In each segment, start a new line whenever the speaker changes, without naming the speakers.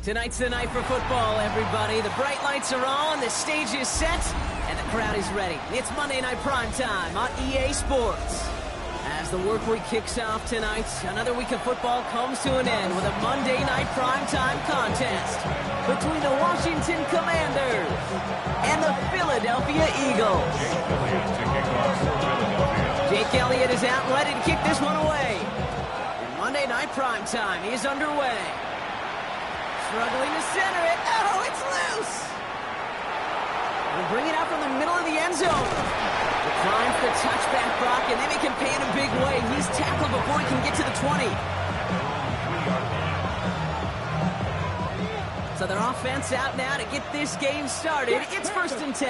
Tonight's the night for football, everybody. The bright lights are on, the stage is set, and the crowd is ready. It's Monday Night Primetime on EA Sports. As the work week kicks off tonight, another week of football comes to an end with a Monday Night Primetime contest between the Washington Commanders and the Philadelphia Eagles. Jake Elliott is out and ready to kick this one away. And Monday Night Primetime is underway. Struggling to center it. Oh, it's loose. We'll bring it out from the middle of the end zone. The climb for the touchback, Brock, and they make him pay in a big way. He's tackled before he can get to the 20. So their offense out now to get this game started. It's 1st and 10.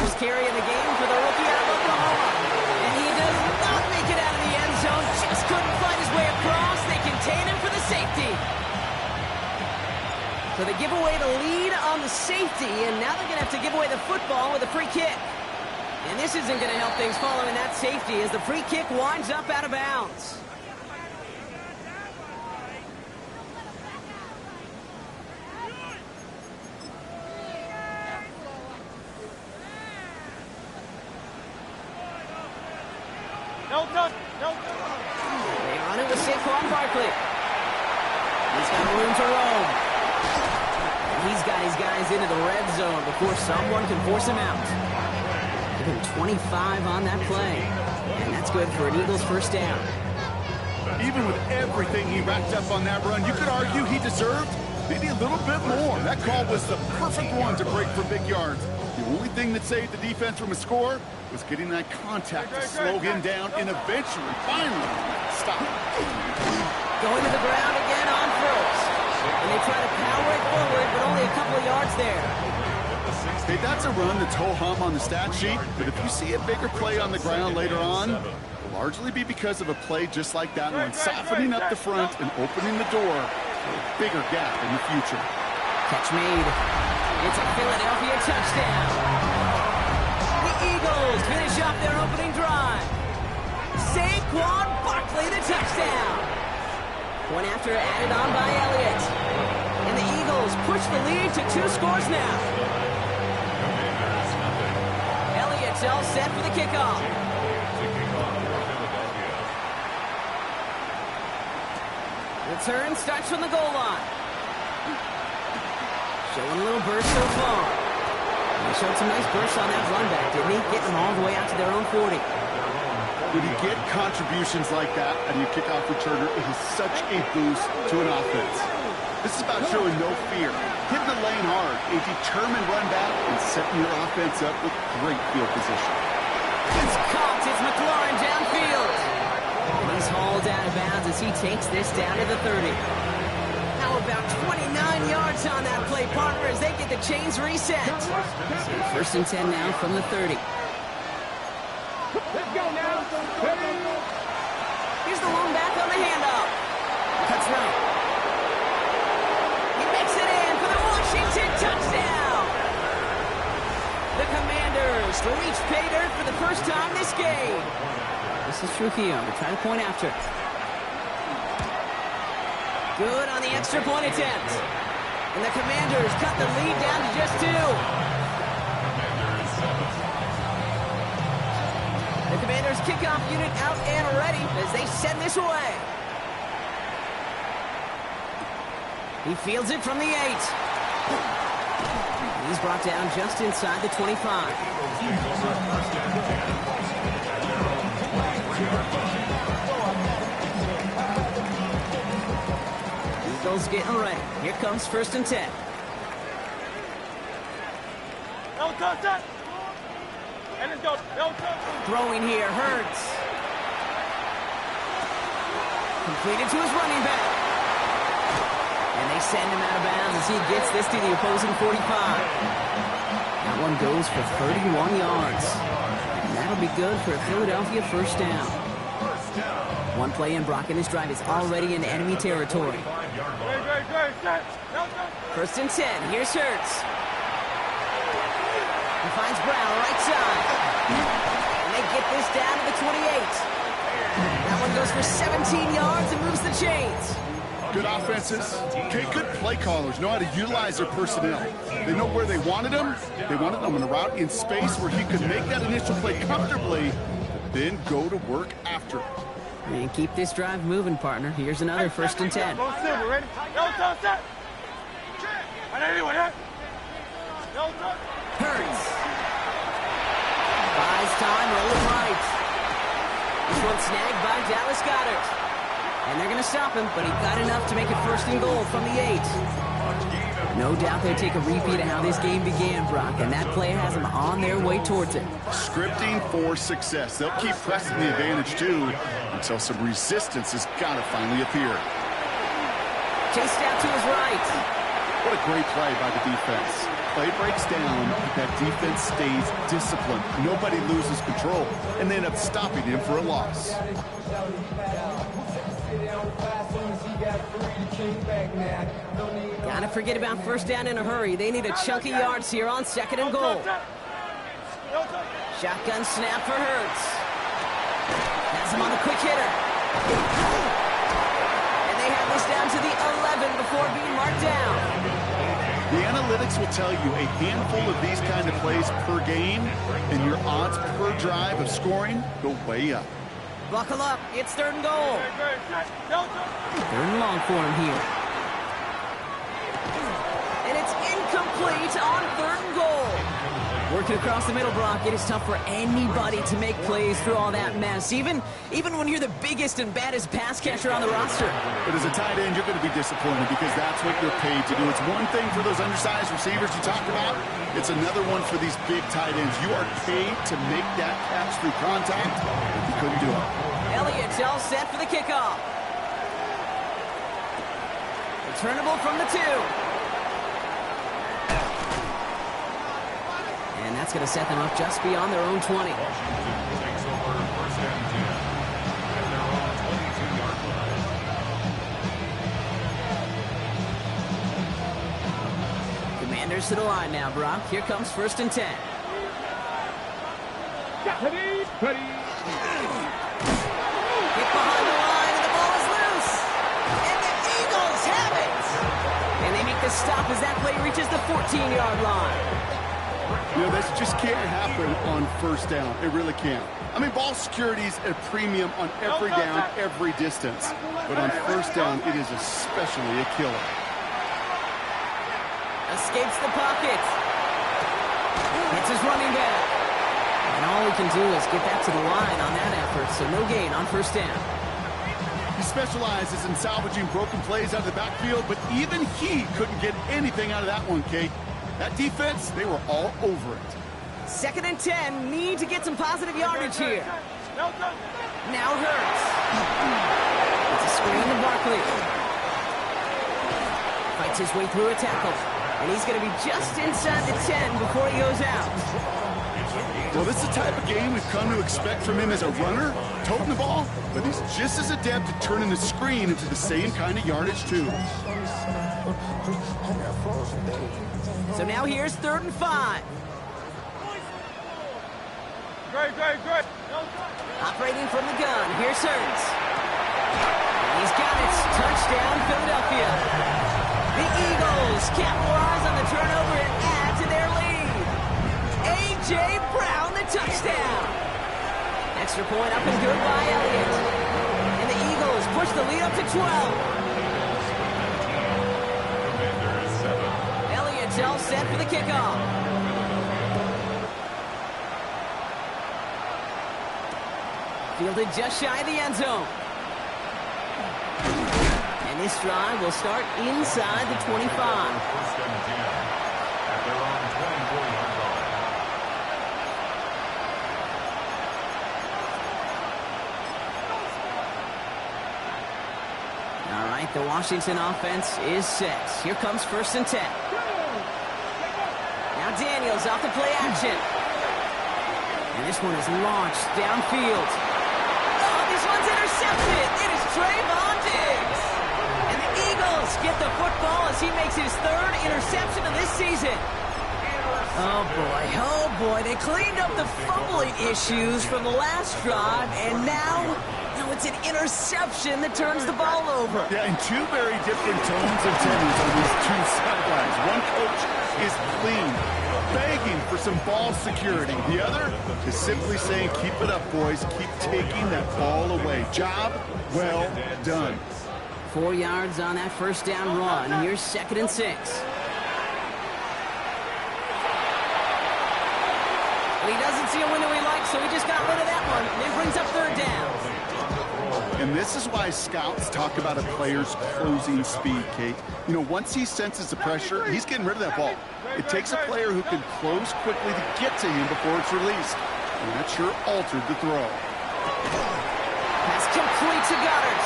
First carry of the game for the rookie out of Oklahoma. And he does not make it out of the end zone. Just couldn't find his way across. They contain him for the safety. So they give away the lead on the safety, and now they're going to have to give away the football with a free kick. And this isn't going to help things following that safety as the free kick winds up out of bounds. They run it with Saquon Barkley. He's got room to roam. And he's got his guys into the red zone before someone can force him out. Give him 25 on that play. And that's good for an Eagles first down.
Even with everything he racked up on that run, you could argue he deserved maybe a little bit more. That call was the perfect one to break for big yards. The only thing that saved the defense from a score was getting that contact to slow him down and eventually, finally, stop.
Going to the ground again on first. And they try to power it forward, but only a couple of yards there.
Hey, that's a run that's ho-hum on the stat sheet, but if you see a bigger play on the ground later on, it'll largely be because of a play just like that one, softening up the front and opening the door for a bigger gap in the future.
Catch made. It's a Philadelphia touchdown. The Eagles finish off their opening drive. Saquon Barkley, the touchdown. One after added on by Elliott. And the Eagles push the lead to 2 scores now. Elliott's all set for the kickoff. Return starts from the goal line. Showing a little burst so far. He showed some nice bursts on that run back, didn't he? Getting them all the way out to their own 40.
When you get contributions like that out of your kickoff returner, it is such a boost to an offense. This is about showing no fear, hitting the lane hard, a determined run back, and setting your offense up with great field position.
It's caught. It's McLaurin downfield. And he's hauled out of bounds as he takes this down to the 30. How about 29 yards on that play, partner, as they get the chains reset. So first and 10 now from the 30.
Let's go now.
Here's the lone back on the handoff. Cuts right. He makes it in for the Washington touchdown. The Commanders reach pay dirt for the first time this game. This is Trujillo to try to point after. Good on the extra point attempt. And the Commanders cut the lead down to just 2. The Commanders kickoff unit out and ready as they send this away. He fields it from the 8. He's brought down just inside the 25. Eagles getting ready. Here comes first and 10. Throwing here, Hurts. Completed to his running back. And they send him out of bounds as he gets this to the opposing 45. That one goes for 31 yards. And that'll be good for a Philadelphia first down. One play in, Brock, and this drive is already in enemy territory. First and 10. Here's Hurts. He finds Brown right side. And they get this down to the 28. That one goes for 17 yards and moves the chains.
Good offenses, okay, good play callers know how to utilize their personnel. They know where they wanted him. They wanted him on a route in space where he could make that initial play comfortably, but then go to work after.
And keep this drive moving, partner. Here's another first and 10. Hurts. Buys time, rolling right. This one snagged by Dallas Goedert. And they're going to stop him, but he got enough to make it first and goal from the 8. No doubt they'll take a repeat of how this game began, Brock, and that play has them on their way towards it.
Scripting for success. They'll keep pressing the advantage, too, until some resistance has got to finally appear.
Chased out to his right.
What a great play by the defense. Play breaks down, but that defense stays disciplined. Nobody loses control, and they end up stopping him for a loss.
Gotta forget about first down in a hurry. They need a chunky yards here on second and goal. Shotgun snap for Hurts. Has him on the quick hitter. And they have this down to the 11 before being marked down.
The analytics will tell you a handful of these kind of plays per game, and your odds per drive of scoring go way up.
Buckle up. It's third and goal. Third and long for him here. And it's incomplete on third and goal. Working across the middle, Brock, it is tough for anybody to make plays through all that mess, even when you're the biggest and baddest pass catcher on the roster.
But as a tight end, you're going to be disappointed because that's what you're paid to do. It's one thing for those undersized receivers you talked about. It's another one for these big tight ends. You are paid to make that catch through contact, but you couldn't do it.
Elliott's all set for the kickoff. Returnable from the 2. And that's going to set them up just beyond their own 20. Commanders to the line now, Brock. Here comes first and 10.
Ready.
Hit behind the line, and the ball is loose. And the Eagles have it. And they make the stop as that play reaches the 14-yard line.
You know, this just can't happen on first down. It really can't. I mean, ball security's a premium on every down, every distance. But on first down, it is especially a killer.
Escapes the pocket. Hits his running back. And all he can do is get that to the line on that effort, so no gain on first down.
He specializes in salvaging broken plays out of the backfield, but even he couldn't get anything out of that one, Kate. That defense, they were all over it.
2nd and 10, need to get some positive yardage here. Now Hurts. It's a screen to Barkley. Fights his way through a tackle. And he's going to be just inside the 10 before he goes out.
Well, this is the type of game we've come to expect from him as a runner, toting the ball, but he's just as adept at turning the screen into the same kind of yardage, too.
So now here's 3rd and 5.
Great.
Operating from the gun, here's Hurts. He's got it. Touchdown, Philadelphia. The Eagles capitalize on the turnover and add to their lead. A.J. Brown, the touchdown. Extra point up and good by Elliott. And the Eagles push the lead up to 12. Elliott's all set for the kickoff. Fielded just shy of the end zone. And this drive will start inside the 25. All right, the Washington offense is set. Here comes 1st and 10. Now Daniels off the play action. And this one is launched downfield. This one's intercepted. It is Trayvon Diggs. And the Eagles get the football as he makes his 3rd interception of this season. Oh, boy. They cleaned up the fumbling issues from the last drive, and now it's an interception that turns the ball over.
Yeah, and two very different tones and tenors on these two sidelines. One coach is clean, begging for some ball security. The other is simply saying, keep it up, boys. Keep taking that ball away. Job well done.
4 yards on that first down run. Here's 2nd and 6. He doesn't see a window he likes, so he just got rid of that one. And then brings up 3rd down.
And this is why scouts talk about a player's closing speed, Kate. Once he senses the pressure, he's getting rid of that ball. It takes a player who can close quickly to get to him before it's released. And that sure altered the throw.
Pass complete to Goddard.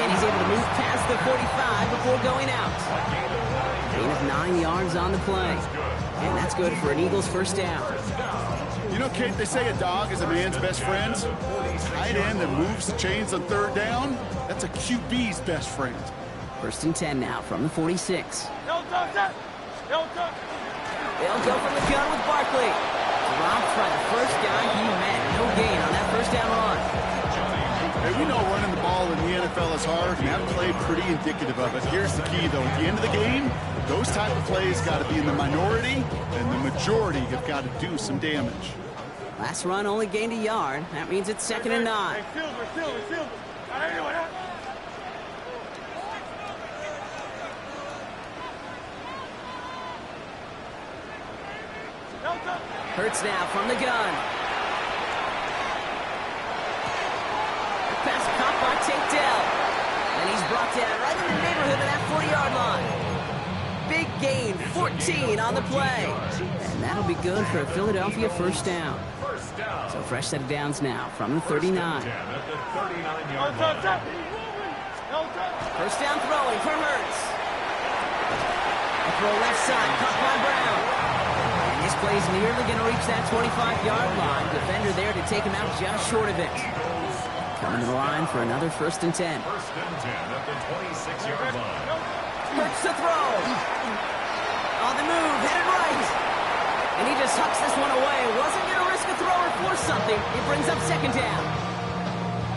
And he's able to move past the 45 before going out. Gain of 9 yards on the play. And that's good for an Eagles first down.
Kate, they say a dog is a man's best friend. Tight end that moves the chains on 3rd down, that's a QB's best friend.
1st and 10 now from the 46. They'll go from the gun with Barkley. Dropped by the first guy he met. No gain on that first down run.
Hey, we know running the ball in the NFL is hard, and that play pretty indicative of it. Here's the key, though. At the end of the game, those type of plays got to be in the minority, and the majority have got to do some damage.
Last run only gained a yard. That means it's 2nd and 9. Hurts now from the gun. Pass caught by Tate Dell. And he's brought down right in the neighborhood of that 40-yard line. Big gain, 14 on the play. And that'll be good for a Philadelphia first down. So fresh set of downs now from the 39. First down throwing for Hurts. A throw left side, caught by Brown. And this play's nearly going to reach that 25-yard line. Defender there to take him out just short of it. Coming to the line for another 1st and 10.
1st and 10 at the 26-yard line.
Hurts to throw. On the move, headed right. And he just hucks this one away. Wasn't going to risk a throw or force something. It brings up 2nd down.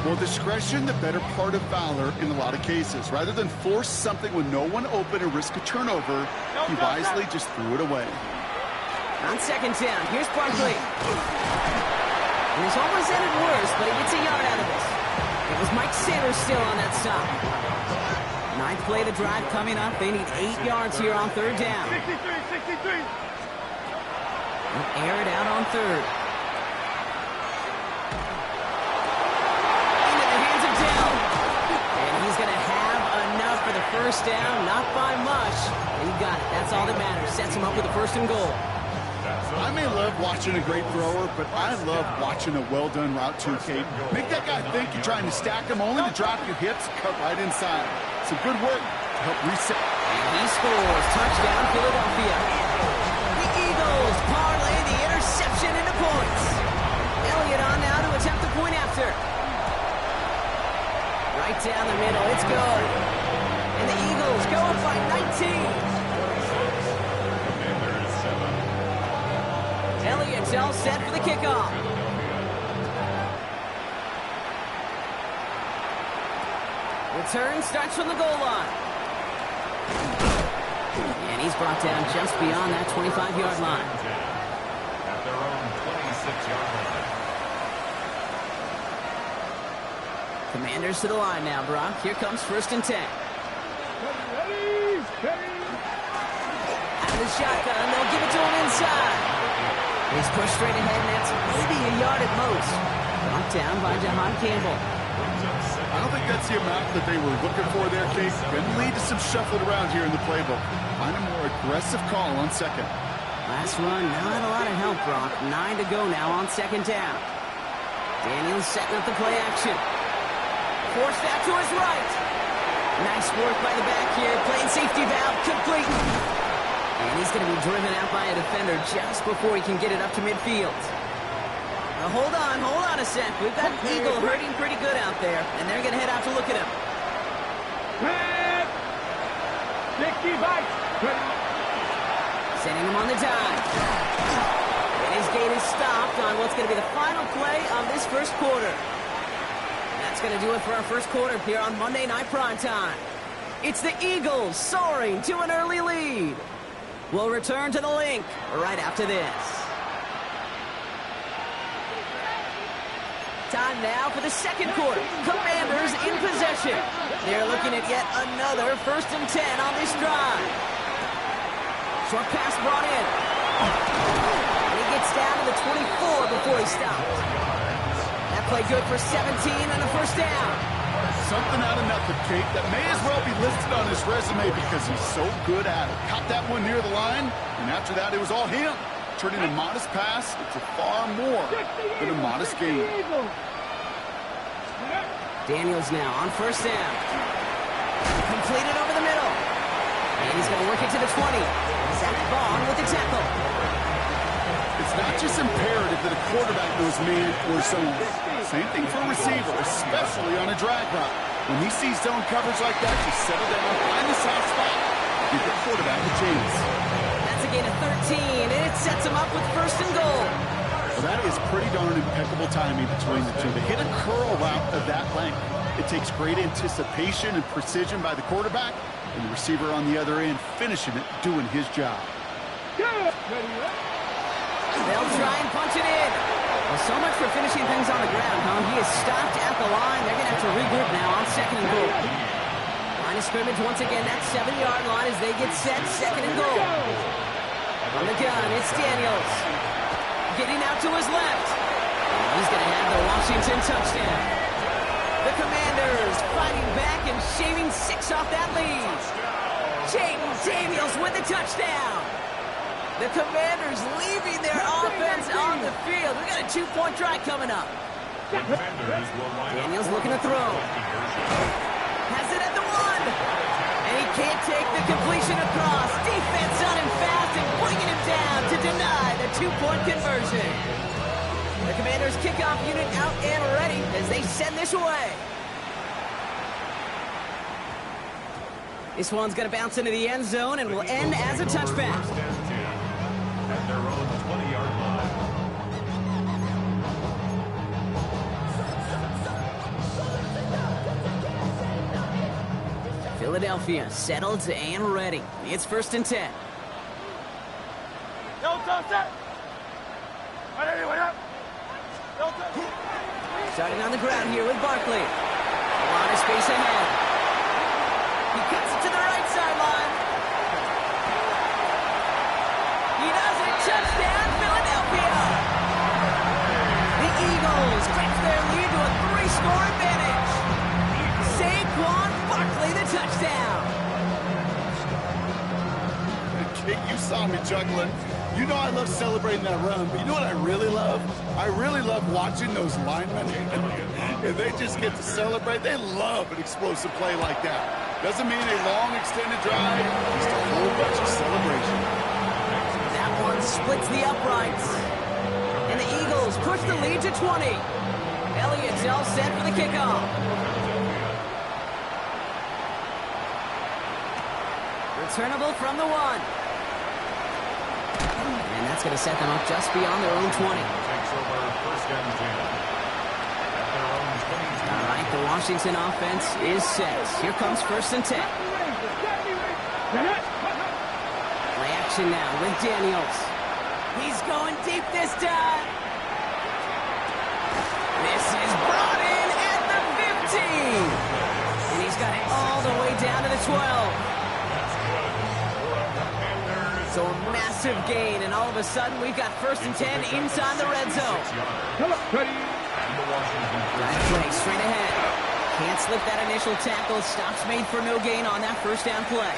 Well, discretion, the better part of valor in a lot of cases. Rather than force something with no one open and risk a turnover, he wisely just threw it away.
On 2nd down, here's Barkley. And he's almost ended worse, but he gets a yard out of this. It was Mike Sanders still on that stop. 9th play of the drive coming up. They need 8 yards here on 3rd down.
63.
They'll air it out on 3rd. first down, not by much. And you got it. That's all that matters. Sets him up with a first and goal.
I may love watching a great thrower, but I love watching a well-done route too, Kate. Make that guy think you're trying to stack him, only to drop your hips, cut right inside. Some good work to help reset.
And he scores. Touchdown, Philadelphia. The Eagles parlay the interception into points. Elliott on now to attempt the point after. Right down the middle. It's good. And the Eagles go up by 19. Elliott's all set for the kickoff. Return starts from the goal line. And he's brought down just beyond that 25-yard line.
At their own 26-yard line.
Commanders to the line now, Brock. Here comes 1st and 10. Out of the shotgun, they'll give it to him inside. He's pushed straight ahead, and that's maybe a yard at most. Knocked down by Jahan Campbell.
I don't think that's the amount that they were looking for there, Kate. Going to lead to some shuffling around here in the playbook. Find a more aggressive call on second.
Last run, not a lot of help, Brock. 9 to go now on 2nd down. Daniels setting up the play action. Forced out to his right. Nice work by the back here. Playing safety valve complete. And he's going to be driven out by a defender just before he can get it up to midfield. Now hold on a sec. We've got Eagle hurting pretty good out there, and they're going to head out to look at him. Sending him on the dive. And his gate is stopped on what's going to be the final play of this first quarter. That's going to do it for our first quarter here on Monday Night Primetime. It's the Eagles soaring to an early lead. We'll return to the link right after this. Time now for the second quarter. Commanders in possession. They're looking at yet another 1st and 10 on this drive. Short pass brought in. And he gets down to the 24 before he stops. That play good for 17 and a first down.
Something out of nothing, Kate, that may as well be listed on his resume because he's so good at it. Caught that one near the line, and after that, it was all him. Turning a modest pass into far more than a modest gain.
Daniels now on 1st down. Completed over the middle. And he's going to work it to the 20. Zach Vaughn with the tackle.
It's not just imperative that a quarterback knows man or zone. Same thing for a receiver, especially on a drag route. When he sees zone coverage like that, just settle down, find the soft spot, give the quarterback a chance.
That's a gain of 13, and it sets him up with 1st and goal.
Well, that is pretty darn impeccable timing between the two. To hit a curl route of that length, it takes great anticipation and precision by the quarterback, and the receiver on the other end finishing it, doing his job.
They'll try and punch it in. Well, so much for finishing things on the ground, huh? He is stopped at the line. They're going to have to regroup now on 2nd and goal. Line of scrimmage once again, that 7-yard line as they get set, 2nd and goal. On the gun, it's Daniels. Getting out to his left. And he's going to have the Washington touchdown. The Commanders fighting back and shaving 6 off that lead. Jaden Daniels with the touchdown. The Commanders leaving their offense on the field. We got a 2-point try coming up. Daniels looking to throw. Has it at the 1. And he can't take the completion across. Defense on him fast and bringing him down to deny the 2-point conversion. The Commanders kickoff unit out and ready as they send this away. This one's going to bounce into the end zone and will end as a touchback.
At their own 20-yard line.
Philadelphia settled and ready. It's 1st and 10. Starting on the ground here with Barkley. A lot of space ahead. He cuts it to the right sideline. He does it. Touchdown, Philadelphia. The Eagles stretch their lead to a 3-score advantage. Saquon Barkley, the touchdown.
chuckling. You know I love celebrating that run, but you know what I really love? I really love watching those linemen. And they just get to celebrate. They love an explosive play like that. Doesn't mean a long extended drive, just a whole bunch of celebration.
That one splits the uprights. And the Eagles push the lead to 20. Elliott's all set for the kickoff. Returnable from the 1. And that's going to set them up just beyond their own 20.
Takes over first and 10. At their own 22.
All right, the Washington offense is set. Here comes first and 10. Play action now with Daniels. He's going deep this time. This is brought in at the 15. And he's got it all the way down to the 12. So a massive gain, and all of a sudden we've got first and 10 inside the red zone. Right play, straight ahead. Can't slip that initial tackle. Stops made for no gain on that first down play.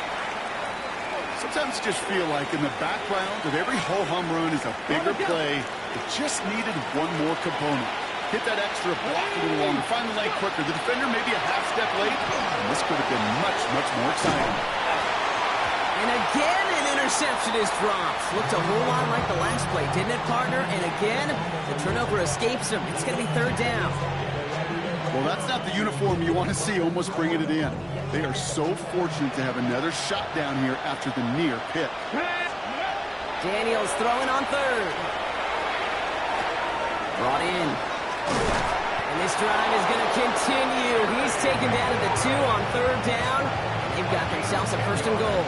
Sometimes you just feel like in the background of every ho-hum run is a bigger play. It just needed one more component. Hit that extra block a little longer, find the lane quicker. The defender maybe a half step late, and this could have been much, much more exciting.
And again, an interception is dropped. Looked a whole lot like the last play, didn't it, partner? And again, the turnover escapes him. It's going to be third down.
Well, that's not the uniform you want to see almost bringing it in. They are so fortunate to have another shot down here after the near pick.
Daniels throwing on third. Brought in. And this drive is going to continue. He's taken down at the 2 on third down. They've got themselves a first and goal.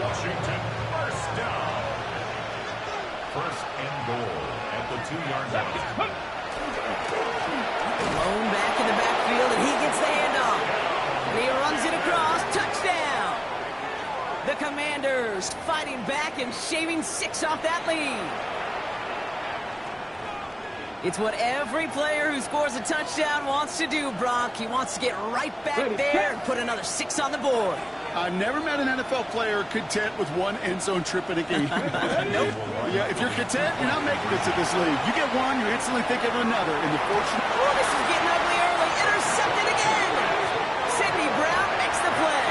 Washington, first down. First and goal at the 2-yard line.
Blown back in the backfield, and he gets the handoff. And he runs it across. Touchdown! The Commanders fighting back and shaving 6 off that lead. It's what every player who scores a touchdown wants to do, Brock. He wants to get right back there and put another 6 on the board.
I've never met an NFL player content with one end zone trip in a game. Nope. Yeah, if you're content, you're not making it to this league. You get one, you instantly think of another. And the fortune...
Oh, this is getting ugly early. Intercepted again. Sidney Brown makes the play.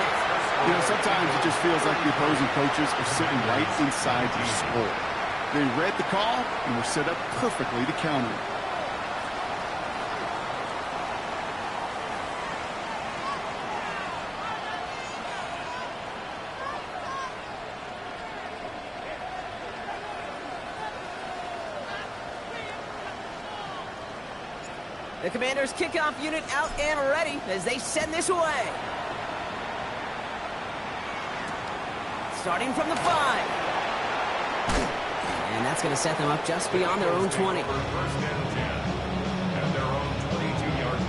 You know, sometimes it just feels like the opposing coaches are sitting right inside your skull. They read the call and were set up perfectly to counter it.
The Commanders' kickoff unit out and ready as they send this away. Starting from the 5. And that's going to set them up just beyond their own 20.
First and 10 at their own 22-yard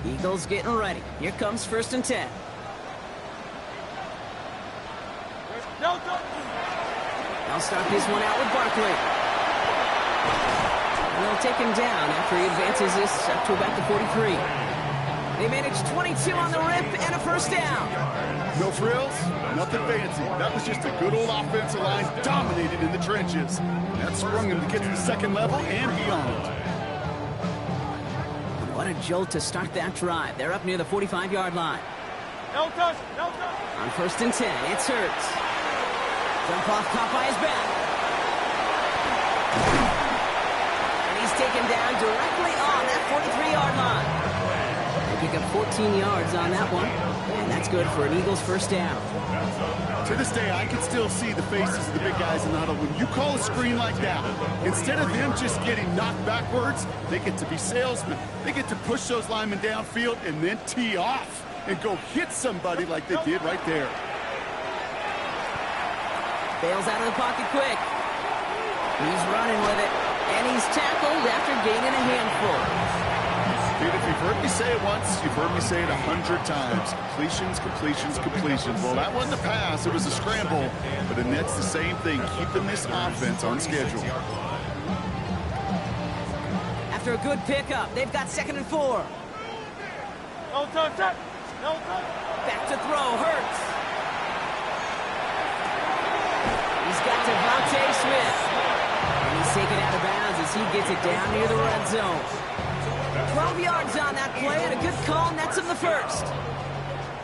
line.
Eagles getting ready. Here comes first and 10. They'll start this one out with Barkley. And they'll take him down after he advances this up to about the 43. They managed 22 on the rip and a first down.
No frills, nothing fancy. That was just a good old offensive line dominated in the trenches. That sprung him to get to the second level and beyond.
What a jolt to start that drive. They're up near the 45-yard line.
No touch, no touch.
On first and 10, it's Hurts. Jump off, caught by his back. And he's taken down directly on that 43-yard line. They pick up 14 yards on that one, and that's good for an Eagles first down.
To this day, I can still see the faces of the big guys in the huddle. When you call a screen like that, instead of them just getting knocked backwards, they get to be salesmen. They get to push those linemen downfield and then tee off and go hit somebody like they did right there.
Bails out of the pocket quick. He's running with it, and he's tackled after gaining a handful.
Dude, if you've heard me say it once, you've heard me say it 100 times. Completions, completions, completions. Well, that wasn't a pass. It was a scramble. But the Nets, the same thing, keeping this offense on schedule.
After a good pickup, they've got second and 4.
No touch. No touch.
Back to throw, Hurts. He's got Devontae Smith. And he's taken out of bounds as he gets it down near the red zone. 12 yards on that play, and a good call nets him the first.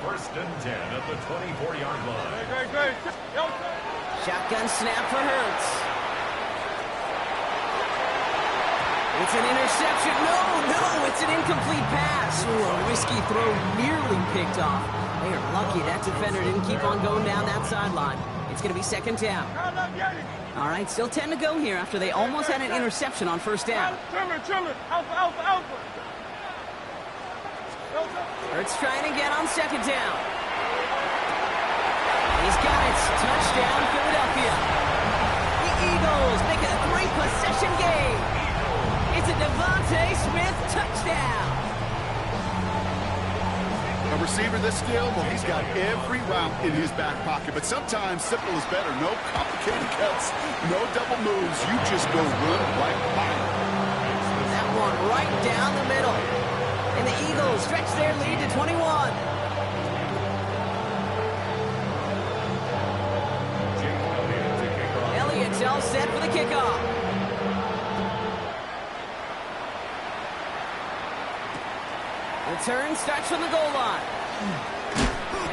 First and 10 at the 24-yard line.
Great. No touch.
Shotgun snap for Hurts. It's an interception. No, it's an incomplete pass. Ooh, a risky throw nearly picked off. They are lucky that defender didn't keep on going down that sideline. It's going to be second down. All right, still 10 to go here after they almost had an interception on first down.
Trimmer. Alpha.
Hurts trying to get on second down. He's got it. Touchdown, Philadelphia. The Eagles make it a 3-possession game. It's a Devontae Smith touchdown.
A receiver this skill, well, he's got every route in his back pocket, but sometimes simple is better. No complicated cuts, no double moves. You just go run right by him.
That one right down the middle. And the Eagles stretch their lead to 21. Elliott's all set for the kickoff. The turn starts from the goal line.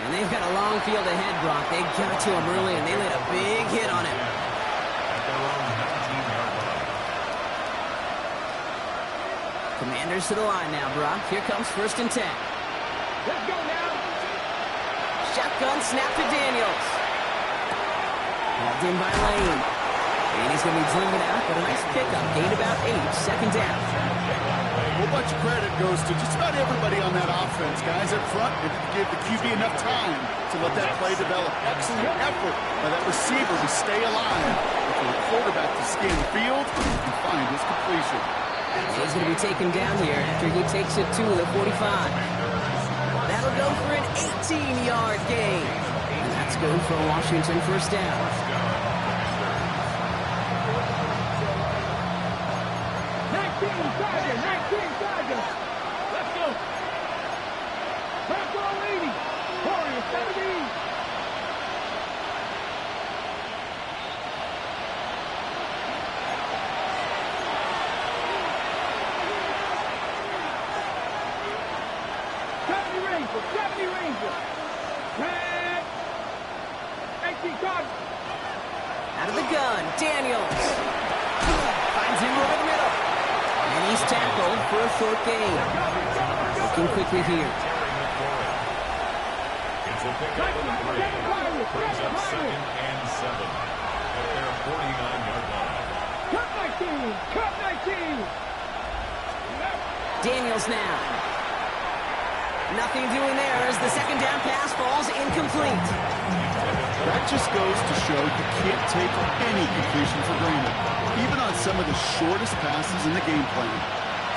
And they've got a long field ahead, Brock. They got to him early, and they laid a big hit on him.
At their own 19-yard line.
Commanders to the line now, Brock. Here comes first and 10.
Let's go now.
Shotgun snap to Daniels. Hauled in by Lane. And he's going to be driven out, but a nice pickup. Gain about 8. Second down.
A whole bunch of credit goes to just about everybody on that offense. Guys up front, if you give the QB enough time to let that play develop. Excellent effort by that receiver to stay alive, and for the quarterback to scan the field and find his completion.
He's going to be taken down here after he takes it to the 45. That'll go for an 18-yard gain. And that's good for Washington first down.
19 seconds. Let's go. Back on 80. Warriors 17. Ranger. Red. 18 cards.
Out of the gun, Daniels. Finds him over the middle. And he's tackled for a short gain. Looking quickly here.
It's a pickup of 3. Brings up 2nd and 7 at their 49-yard line.
Cut 19.
Daniels now. Nothing doing there as the second down pass falls incomplete.
That just goes to show you can't take any completion for granted, even on some of the shortest passes in the game plan.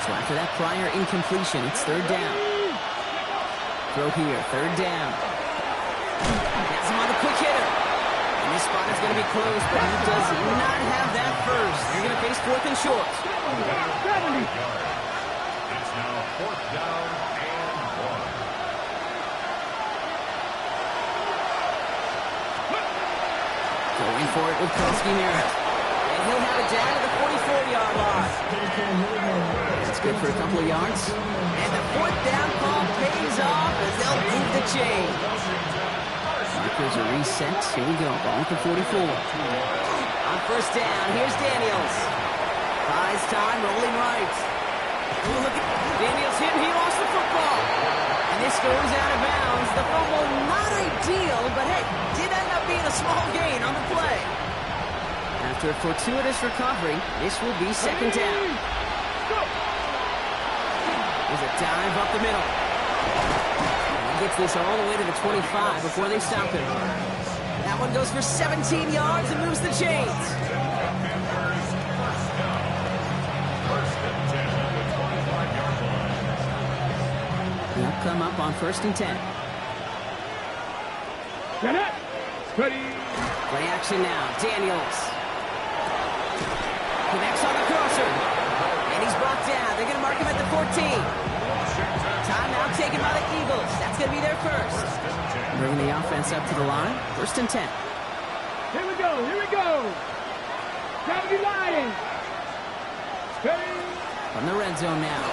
So after that prior incompletion, it's third down. Throw here, third down. Has him on the quick hitter. And this spot is going to be closed, but he does not have that first. They're going to face 4th and short.
70.
It's now 4th down and 1.
Going for it with Koski-Merritt. And he'll have it down to the 44-yard line. That's good for a couple of yards. And the 4th down call pays off as they'll move the chain. Markers are reset. Here we go. Ball at the 44. On first down, here's Daniels. Buys time, rolling right. Ooh, look at Daniels hit. He lost the football. And this goes out of bounds. The fumble not ideal, but hey, did end up being a small gain on the play. After a fortuitous recovery, this will be second down. There's a dive up the middle. He gets this all the way to the 25 before they stop him. That one goes for 17 yards and moves the chains.
First and 10 at the 25-yard line.
They'll come up on 1st and 10.
Ready.
Play action now. Daniels. Connects on the crosser. And he's brought down. They're going to mark him at the 14. Timeout taken by the Eagles. That's going to be their first. Bringing the offense up to the line. 1st and 10.
Here we go. Here we go. 70 Lions. Steady.
From the red zone now.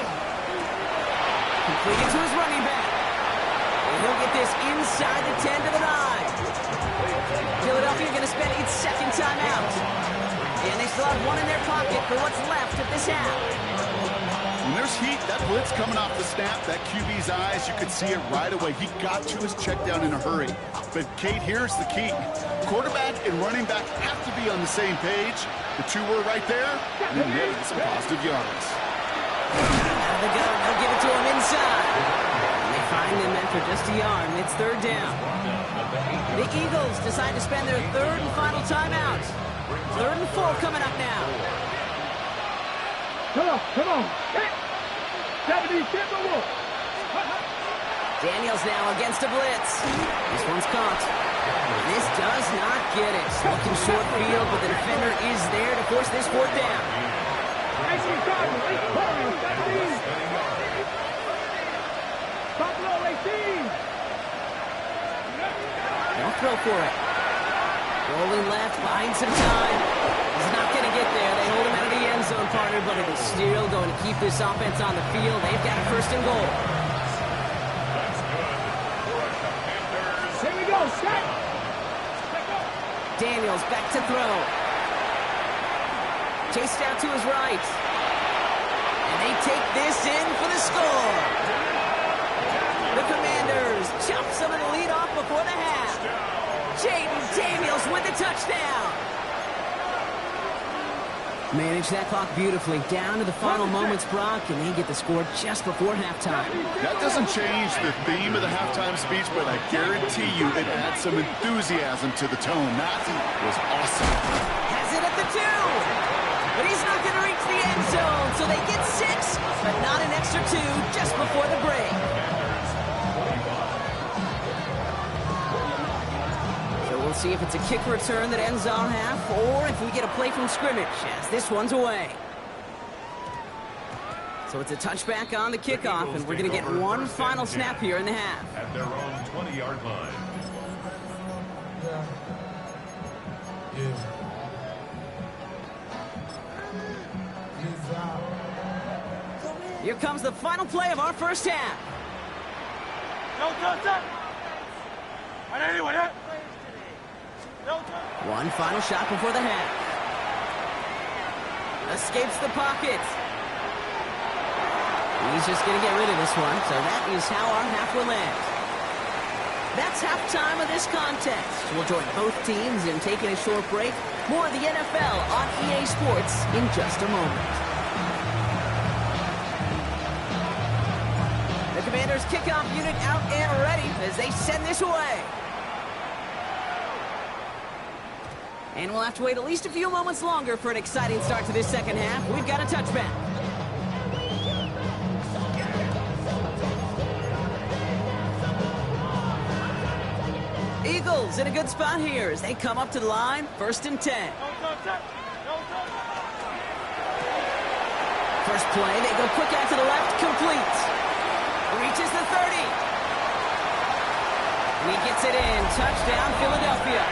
Completed to his running back. And he'll get this inside the 10 to the 9. Philadelphia going to spend its second time out. And they still have one in their pocket for what's left of this half.
When there's heat, that blitz coming off the snap, that QB's eyes, you could see it right away. He got to his check down in a hurry. But, Kate, here's the key. Quarterback and running back have to be on the same page. The two were right there, and then they get some positive yards.
Out of the gun, they'll give it to him inside. And they find him after just a yard, and it's 3rd down. The Eagles decide to spend their 3rd and final timeout. 3rd and 4 coming up now.
Come on, come on. 70, Timberwolves.
Daniels now against a blitz. This one's caught. This does not get it. Looking short field, but the defender is there to force this 4th down.
18 Cardinals, 8 Warriors, 17. Buffalo 18.
They'll throw for it. Rolling left, buying some time. He's not going to get there. They hold him out of the end zone, partner, but it is still going to keep this offense on the field. They've got a 1st and goal.
Here we go, set.
Daniels back to throw. Chased out to his right. And they take this in for the score. The Commanders jump some of the lead off before the half. Jaden Daniels with the touchdown. Manage that clock beautifully. Down to the final moments, Brock, and they get the score just before halftime.
That doesn't change the theme of the halftime speech, but I guarantee you it adds some enthusiasm to the tone. That was awesome.
Has it at the 2. But he's not going to reach the end zone, so they get 6, but not an extra 2 just before the break. So we'll see if it's a kick return that ends our half, or if we get a play from scrimmage, as this one's away. So it's a touchback on the kickoff, and we're going to get one final snap here in the half.
At their own 20-yard line.
Here comes the final play of our first half. One final shot before the half. Escapes the pocket. He's just going to get rid of this one, so that is how our half will end. That's halftime of this contest. We'll join both teams in taking a short break. More of the NFL on EA Sports in just a moment. The Commanders' kickoff unit out and ready as they send this away. And we'll have to wait at least a few moments longer for an exciting start to this second half. We've got a touchback. Eagles in a good spot here as they come up to the line. 1st and 10. First play, they go quick out to the left, complete. Reaches the 30. And he gets it in. Touchdown, Philadelphia.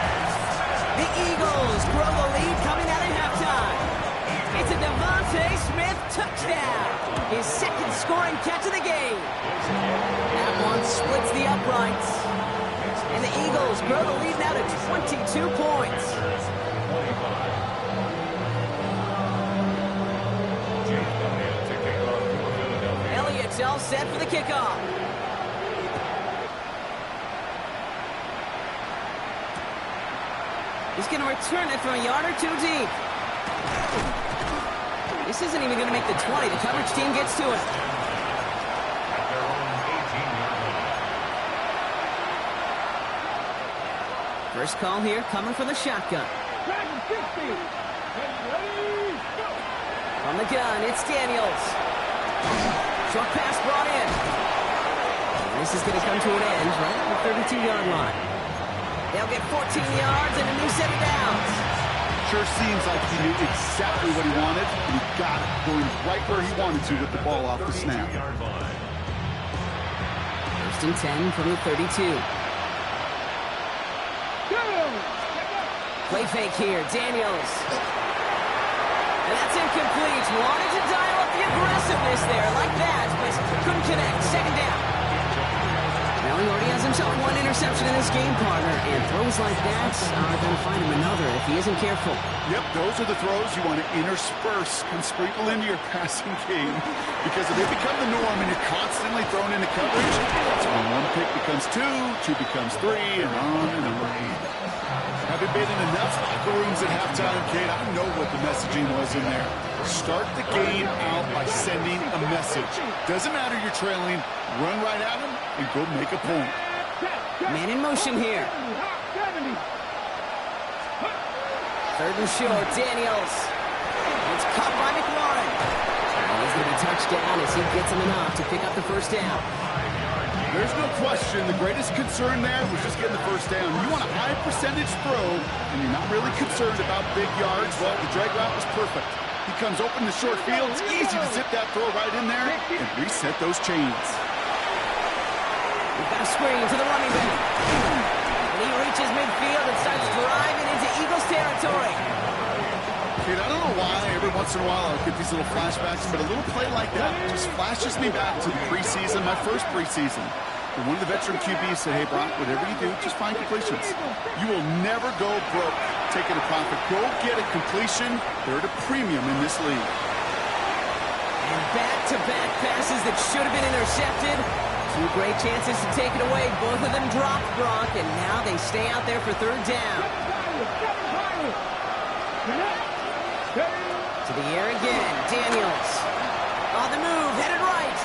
The Eagles grow the lead coming out of halftime. It's a Devontae Smith touchdown. His second scoring catch of the game. That one splits the uprights. And the Eagles grow the lead now to 22 points. Elliott's all set for the kickoff. He's going to return it from a yard or 2 deep. This isn't even going to make the 20. The coverage team gets to it. First call here coming from the shotgun. From the gun, it's Daniels. Short pass brought in. And this is going to come to an end right at the 32-yard line. They'll get 14 yards and a new set of downs.
Sure seems like he knew exactly what he wanted, and he got it, going right where he wanted to with the ball off the snap.
First and 10 from the 32. Play fake here, Daniels. And that's incomplete. Wanted to dial up the aggressiveness there like that, but couldn't connect. Second down. Well, he already has himself one interception in this game, partner, and throws like that are going to find him another if he isn't careful.
Yep, those are the throws you want to intersperse and sprinkle into your passing game, because if they become the norm and you're constantly thrown into coverage, that's when one pick becomes two becomes three, and on and on. Having been in enough locker rooms at halftime, Kate, I know what the messaging was in there. Start the game out by sending a message. Doesn't matter you're trailing, run right at them and go make a point.
Man in motion here. Third and short, Daniels. It's caught by McLaurin. And he's going to be touched down as he gets him enough to pick up the first down.
There's no question the greatest concern there was just getting the first down. You want a high percentage throw, and you're not really concerned about big yards. Well, the drag route was perfect. He comes open the short field. It's easy to zip that throw right in there and reset those chains.
We've got a screen to the running back. And he reaches midfield and starts driving into Eagles territory.
Kid, I don't know why every once in a while I'll get these little flashbacks, but a little play like that just flashes me back to the preseason, my first preseason. And one of the veteran QBs said, hey, Brock, whatever you do, just find completions. You will never go broke taking a profit. Go get a completion. They're at a premium in this league.
And back-to-back passes that should have been intercepted. Two great chances to take it away. Both of them dropped, Brock, and now they stay out there for third down. To the air again, Daniels. On the move, headed right.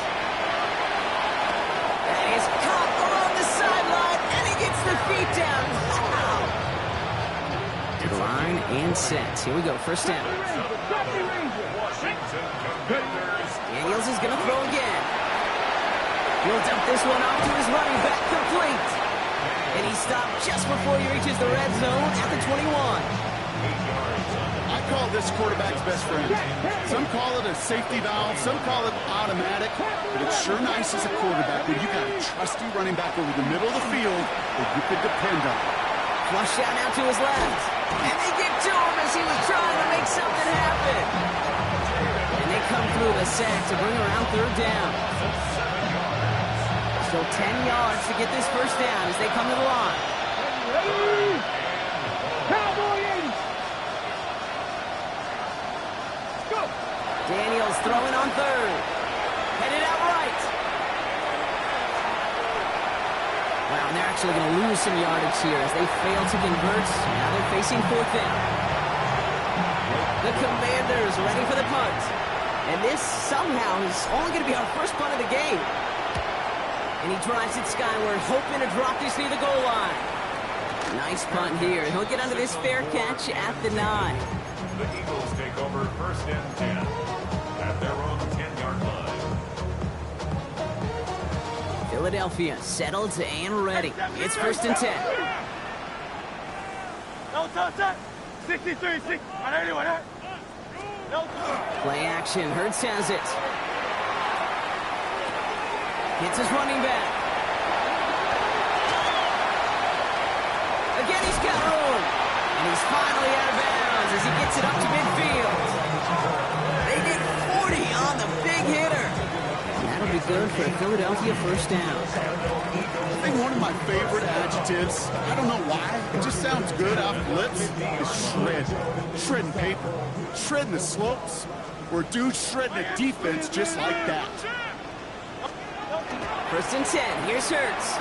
And he's caught along the sideline, and he gets the feet down. Wow. To the line and set. Here we go, first down. Daniels is going to throw again. He'll dump this one off to his running back, complete. And he stopped just before he reaches the red zone at the 21.
I call this quarterback's best friend. Some call it a safety valve, some call it automatic, but it's sure nice as a quarterback when you got a trusty running back over the middle of the field that you could depend on.
Flush out now to his left. And they get to him as he was trying to make something happen. And they come through the sack to bring around third down. So 10 yards to get this first down as they come to the line. Daniels throwing on third. Headed out right. Wow, and they're actually going to lose some yardage here as they fail to convert. Now they're facing fourth down. The Commanders ready for the punt. And this somehow is only going to be our first punt of the game. And he drives it skyward, hoping to drop this near the goal line. Nice punt here. He'll get under this fair catch at the 9.
The Eagles take over first and 10 at their own 10-yard line.
Philadelphia settled and ready. It's first and 10. Play action. Hurts has it. Hits his running back. Again, he's got room. And he's finally out of bounds as he gets it up to midfield. They get 40 on the big hitter. And that'll be good for a Philadelphia first down.
I think one of my favorite adjectives, I don't know why, it just sounds good off the lips, is shred. Shredding paper. Shredding the slopes. Or a dude shredding a defense just like that.
First and 10. Here's Hurts.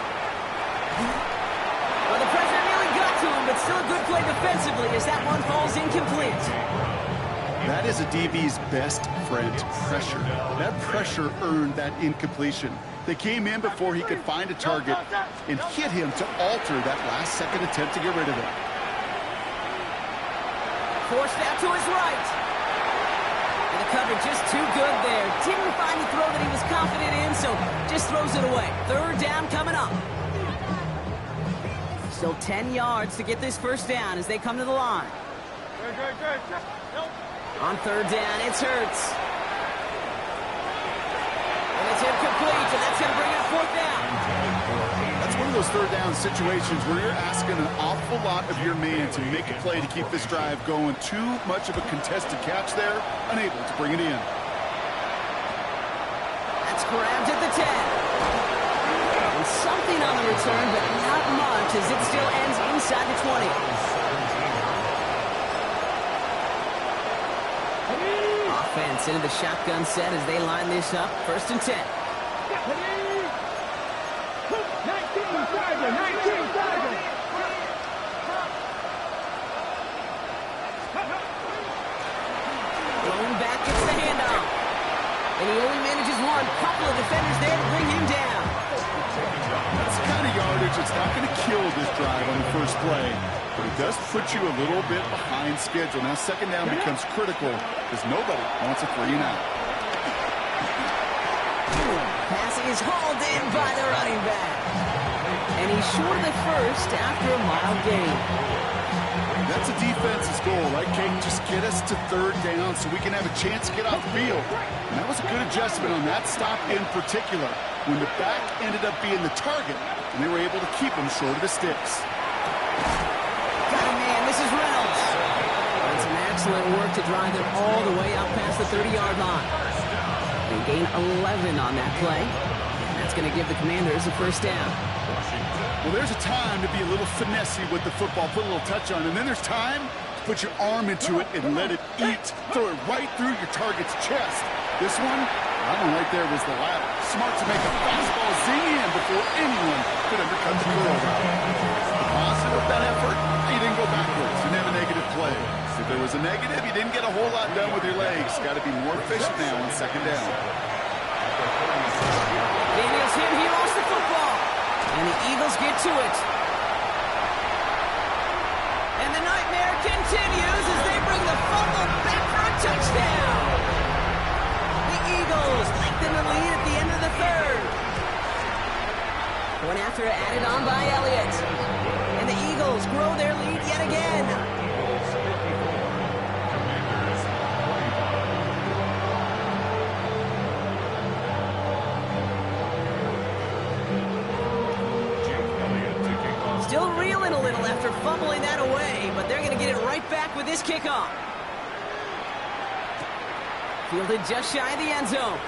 Well, the pressure nearly got to him, but still a good play defensively as that one falls incomplete.
That is a DB's best friend, pressure. That pressure earned that incompletion. They came in before he could find a target and hit him to alter that last-second attempt to get rid of it.
Forced out to his right. And the cover just too good there. Didn't find the throw that he was confident in, so just throws it away. Third down coming up. Still 10 yards to get this first down as they come to the line. On third down, it's Hurts. And it's incomplete, and that's going to bring up fourth down.
those third down situations where you're asking an awful lot of your man to make a play to keep this drive going. Too much of a contested catch there, unable to bring it in.
That's grabbed at the 10. And something on the return, but not much as it still ends inside the 20. Offense into the shotgun set as they line this up. 1st and 10.
19 Sergeant.
Blown back, gets the handoff. And he only manages one. Couple of defenders there to bring him down.
That's the kind of yardage that's not going to kill this drive on the first play, but it does put you a little bit behind schedule. Now 2nd down becomes critical because nobody wants a 3 and out.
Pass is hauled in by the running back. And he's short of the first after a mild gain.
That's a defense's goal, right, Kate? Just get us to 3rd down so we can have a chance to get off the field. And that was a good adjustment on that stop in particular, when the back ended up being the target, and they were able to keep him short of the sticks.
Got a man, this is Reynolds. And some excellent work to drive them all the way out past the 30-yard line. They gain 11 on that play, and that's going to give the Commanders a 1st down.
Well, there's a time to be a little finessey with the football, put a little touch on, and then there's time to put your arm into it and let it eat. Throw it right through your target's chest. This one, that one right there was the latter. Smart to make a fastball zing in before anyone could undercut the curl route. The positive of that effort, you didn't go backwards. You didn't have a negative play. If there was a negative, you didn't get a whole lot done with your legs. Got to be more efficient now on 2nd down.
Daniels hit, he lost the football. And the Eagles get to it. And the nightmare continues as they bring the fumble back for a touchdown. The Eagles lengthen the lead at the end of the 3rd. One after added on by Elliott. And the Eagles grow their lead yet again. Still reeling a little after fumbling that away, but they're going to get it right back with this kickoff. Fielded just shy of the end zone.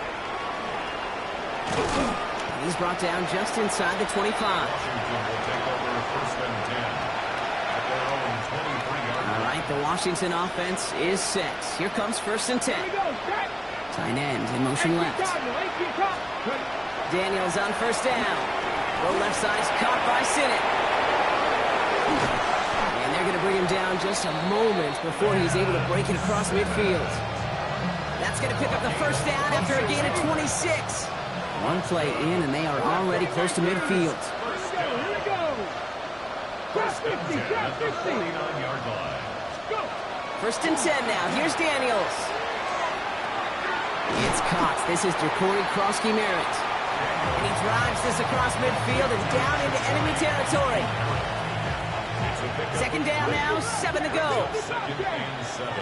And he's brought down just inside the 25. All right, the Washington offense is set. Here comes 1st and 10. Tight end in motion left. Daniels on 1st down. Low left side's caught by Sinnott. And they're going to bring him down just a moment before he's able to break it across midfield. That's going to pick up the 1st down after a gain of 26. One play in, and they are already close to midfield.
Here we go. 50,
49-yard line.
1st and 10 now. Here's Daniels. It's caught. This is Jacory Krosky-Merritt. And he drives this across midfield and down into enemy territory. 2nd down now, 7 to go.
2nd and 7.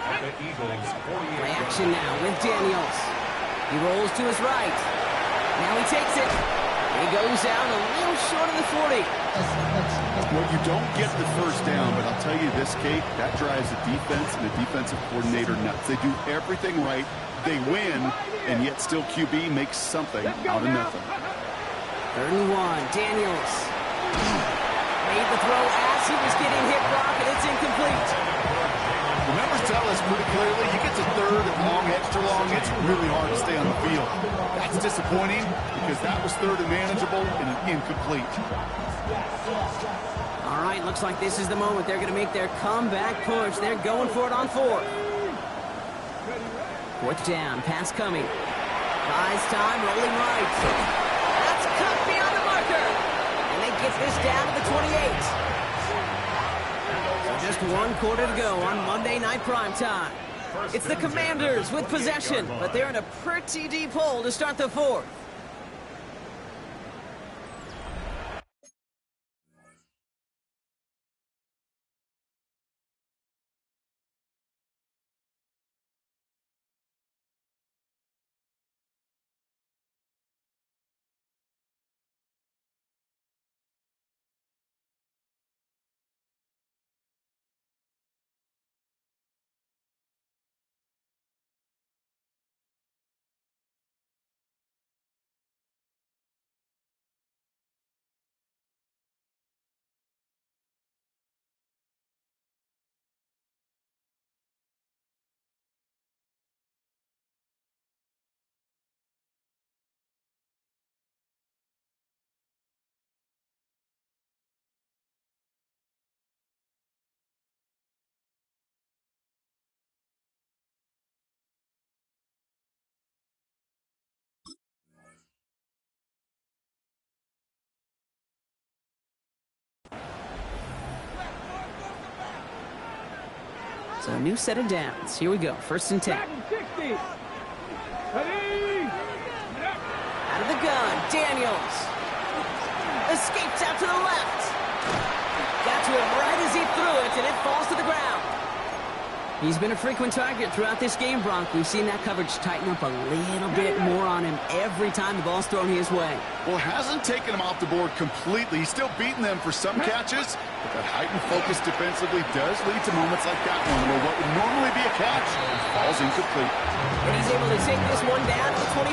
The Eagles 48.
Play action now with Daniels. He rolls to his right. Now he takes it. He goes out a little short of the 40.
Well, you don't get the 1st down, but I'll tell you this, Kate, that drives the defense and the defensive coordinator nuts. They do everything right. They win, and yet still QB makes something out of nothing.
3rd and 1, Daniels. Made the throw as he was getting hit, Brock, and it's incomplete.
The numbers tell us pretty clearly, you get to 3rd and long, extra long, it's really hard to stay on the field. That's disappointing because that was 3rd and manageable and an incomplete.
All right, looks like this is the moment they're going to make their comeback push. They're going for it on 4th. 4th down, pass coming. Buys time, rolling right. That's cut beyond the marker. And they get this down to the 28. So just 1 quarter to go on Monday Night Primetime. It's the Commanders with possession, but they're in a pretty deep hole to start the 4th. So a new set of downs. Here we go. 1st and 10.
Back and 60. Ready.
Out of the gun. Daniels. Escapes out to the left. Got to him right as he threw it, and it falls to the ground. He's been a frequent target throughout this game, Bronk. We've seen that coverage tighten up a little bit more on him every time the ball's thrown his way.
Well, hasn't taken him off the board completely. He's still beating them for some catches, but that heightened focus defensively does lead to moments like that one where what would normally be a catch falls incomplete.
And he's able to take this one down to the 25.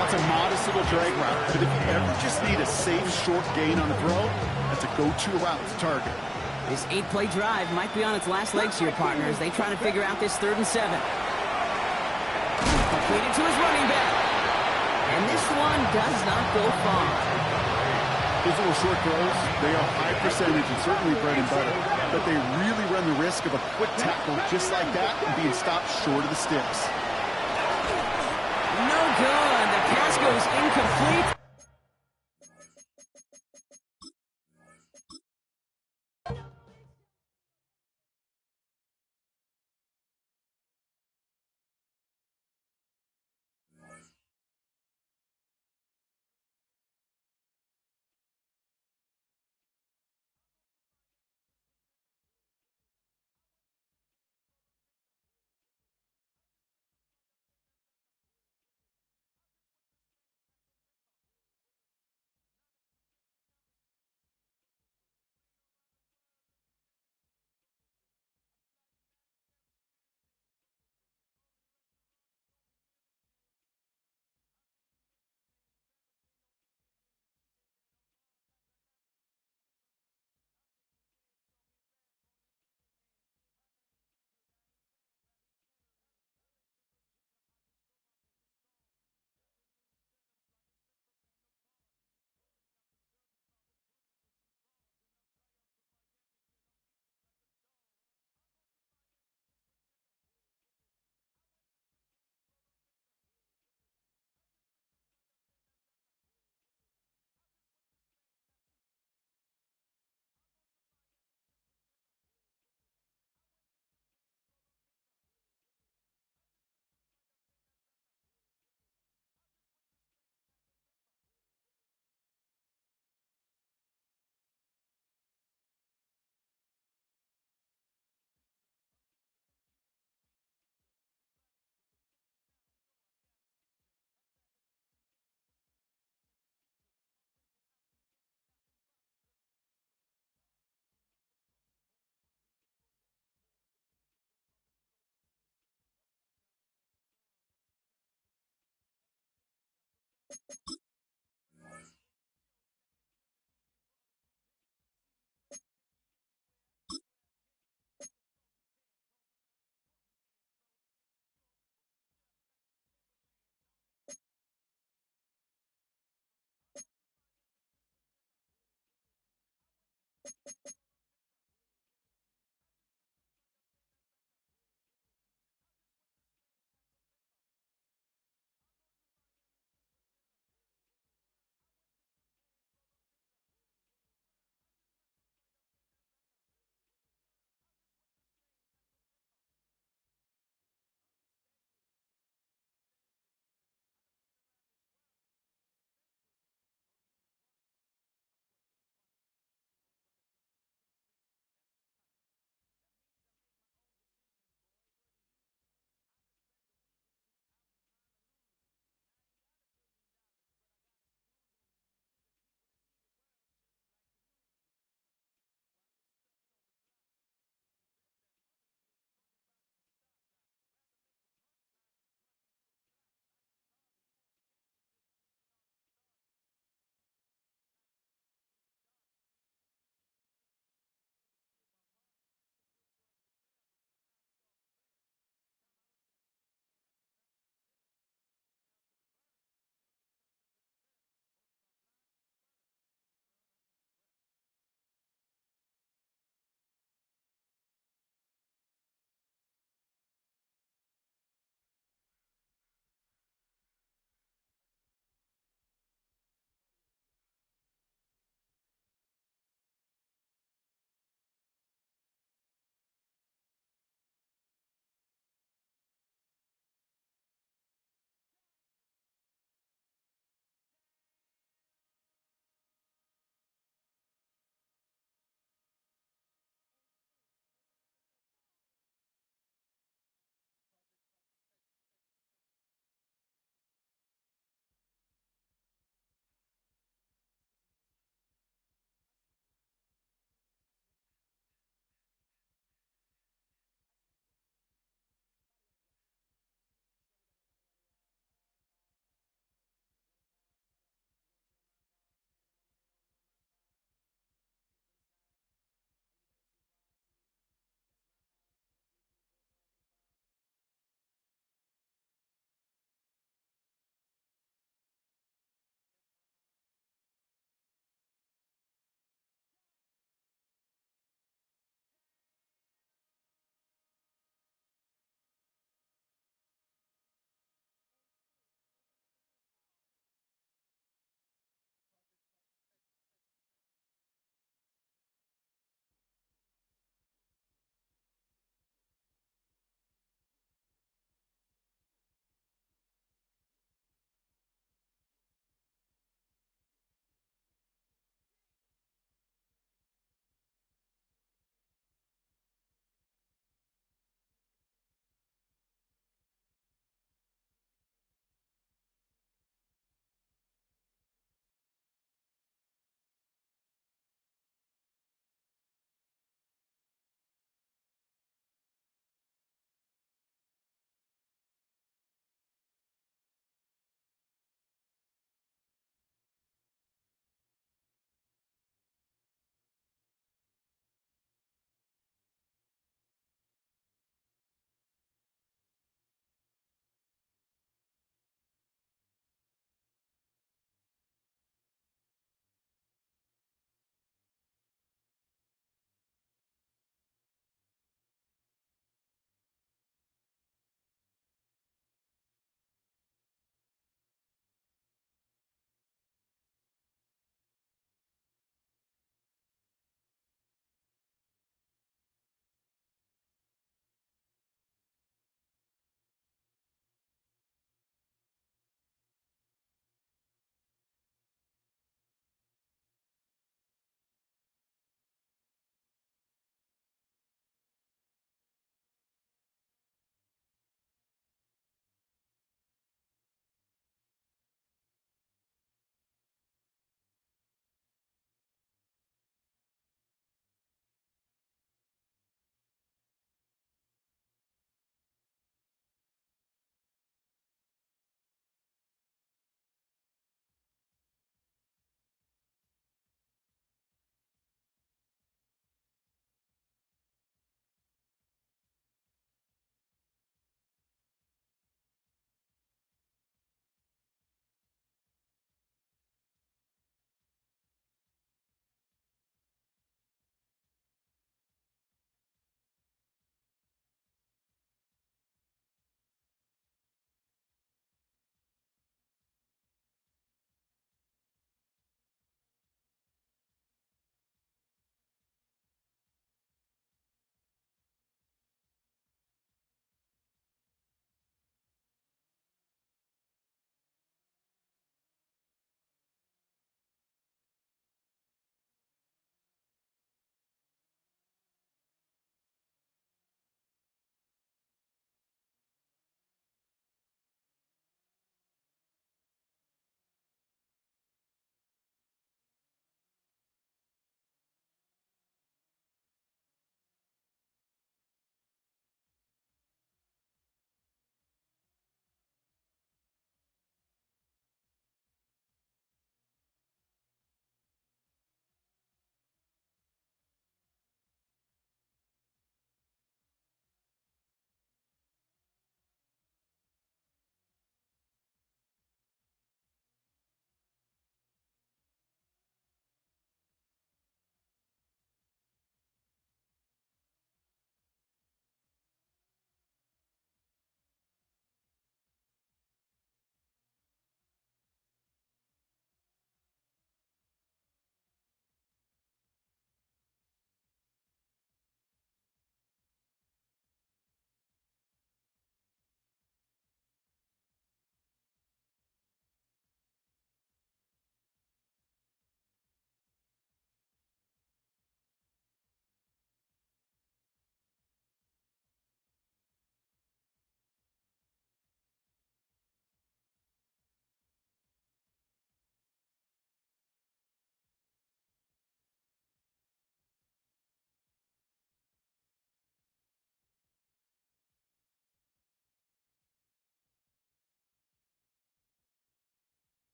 That's a modest little drag route, but if you ever just need a safe, short gain on the throw, that's a go-to route to target.
This 8-play drive might be on its last legs here, partners. They try to figure out this 3rd and 7. Completed to his running back. And this one does not go far.
Those little short throws, they are high percentage and certainly bread and butter, but they really run the risk of a quick tackle just like that and being stopped short of the sticks.
No good. The pass goes incomplete.